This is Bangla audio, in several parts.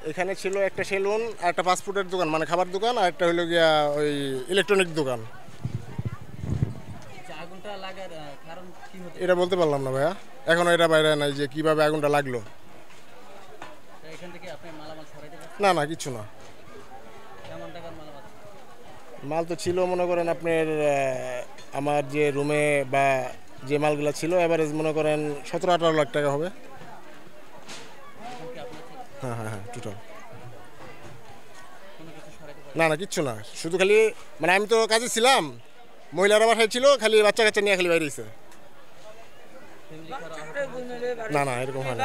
এখানে ছিল একটা সেলুন আর একটা ফাস্টফুডের দোকান, মানে খাবার দোকান, আর একটা হলো গিয়া ওই ইলেকট্রনিক দোকান। আগুনটা লাগার কারণ কি হতে এটা বলতে পারলাম না ভাইয়া, এখনো এটা বাইরে নাই যে কিভাবে আগুনটা লাগলো। এখান থেকে আপনি মালামাল সরাইতে পারছেন? না না, কিচ্ছু না। কেমন টাকার মালামাল? মাল তো ছিল মনে করেন আপনার আমার যে রুমে বা যে মালগুলো ছিল এভারেজ মনে করেন 17-18 লাখ টাকা হবে। হ্যাঁ হ্যাঁ হ্যাঁ, টোটাল। না না, কিচ্ছু না, শুধু খালি মানে আমি তো কাজে ছিলাম, মহিলারা বাসায় ছিল, খালি বাচ্চা কাচ্চা নিয়ে খালি বাইরে গেছে। না না, এরকম হয় না।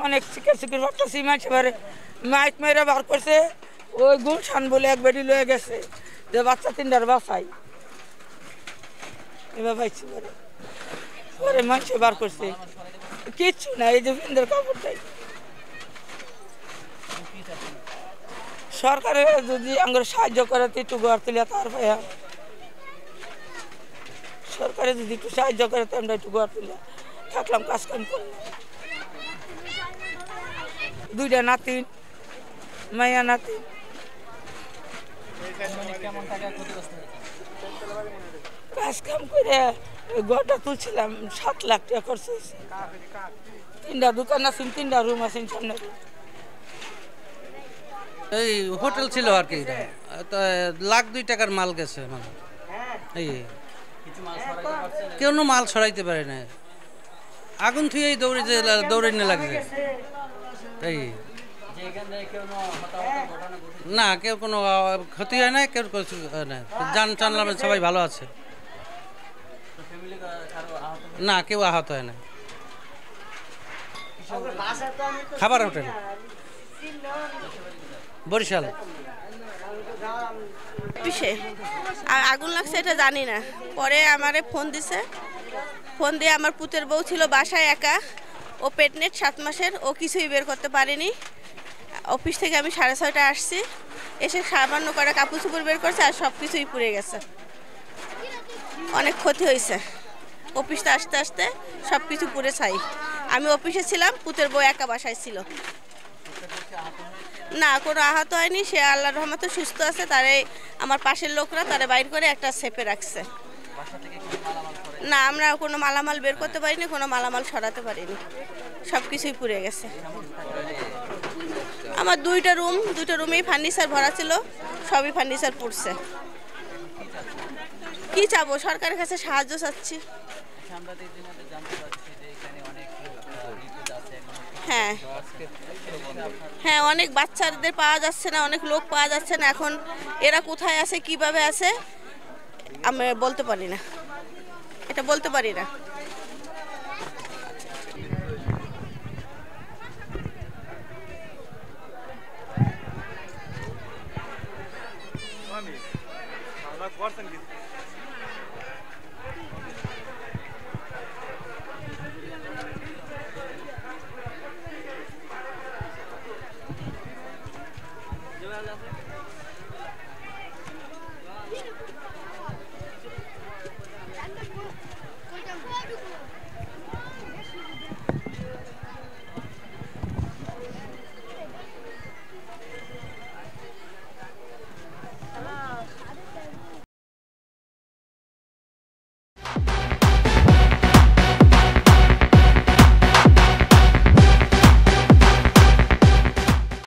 অনেক মাইক মেরে বার করছে, ওই গুলশান বলে এক বেডি লয়ে গেছে, যে বাচ্চা তিনটার বাসাই এবার পাইছি পরে মানুষে বার করছে, কিচ্ছু না, এই যে ফিন্দের কাপড়টাই। সরকারের যদি আমাদের সাহায্য করে একটু ঘর তুলে, তার ভাইয়া সরকারে যদি একটু সাহায্য করে তো আমরা একটু ঘর তুলে থাকলাম, কাজ কাম করলাম। দুইটা নাতিন, মাইয়া নাতিন। কাজ কাম করে ঘরটা তুলছিলাম, 7 লাখ টাকা খরচ হয়েছে। 3টা দোকান আছে, 3টা রুম আছে সামনে। এই হোটেল ছিল আর কি, লাখ 2 টাকার মাল গেছে। মানে এই কেউ মাল ছড়াইতে পারে না, আগুন থুয়েই দৌড়ে নিয়ে লাগছে। এই না, কেউ কোনো ক্ষতি হয় না, কেউ কিছু হয় না, যান টানলাম, সবাই ভালো আছে। না, কেউ আহত হয় না। খাবার হোটেল, বরিশাল। পিছে আর আগুন লাগছে এটা জানি না, পরে আমারে ফোন দিছে, ফোন দিয়ে আমার পুতের বউ ছিল বাসায় একা, ও প্রেগনেন্ট 7 মাসের, ও কিছুই বের করতে পারেনি। অফিস থেকে আমি 6:30টায় আসছি, এসে সামান্য করে কাপড় চোপড় বের করছে, আর সব কিছুই পুড়ে গেছে, অনেক ক্ষতি হয়েছে। অফিসটা আসতে আসতে সব কিছু পুড়ে ছাই। আমি অফিসে ছিলাম, পুতের বউ একা বাসায় ছিল। না, কোনো আহত হয়নি, সে আল্লাহর রহমতে সুস্থ আছে। তারে আমার পাশের লোকরা তারে বাইর করে একটা সেপে রাখছে। না, আমরা কোনো মালামাল বের করতে পারিনি, কোনো মালামাল সরাতে পারিনি, সব কিছুই পুড়ে গেছে। আমার 2টা রুমেই ফার্নিচার ভরা ছিল, সবই ফার্নিচার পুড়ছে। কি চাবো, সরকারের কাছে সাহায্য চাচ্ছি। হ্যাঁ হ্যাঁ, অনেক বাচ্চাদের পাওয়া যাচ্ছে না, অনেক লোক পাওয়া যাচ্ছে না। এখন এরা কোথায় আছে, কিভাবে আছে, আমি বলতে পারি না, এটা বলতে পারি না।